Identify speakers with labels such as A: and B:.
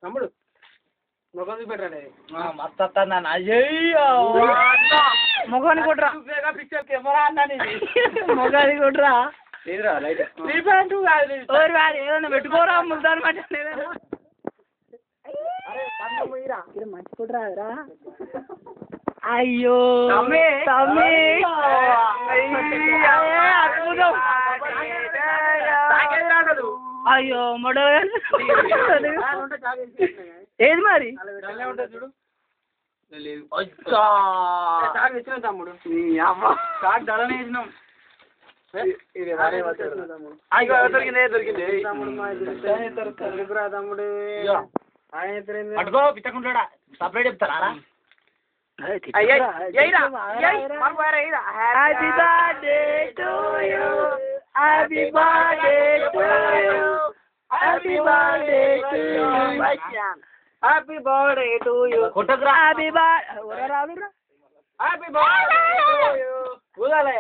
A: తమ్ముడు ముఖం చూపెట్టాలి
B: మస్తు వస్తాను మొగాని కొట్రా పిక్చర్ కెమెరా అన్నాను మొగాని కొట్రా ఏదన్నా పెట్టుకోరా ముద్దాను మంచి కొట్రా అయ్యో అయ్యో మొడ ఏది మరి
A: చూడు తమ్ముడు దళనే వేసినాం దొరికింది తమ్ముడు పట్టుకో పిచ్చకుంటాడా సపరేట్ చెప్తారా
B: happy birthday to you happy birthday to you happy birthday to you happy birthday to you happy birthday
A: happy birthday to you ఊదాలే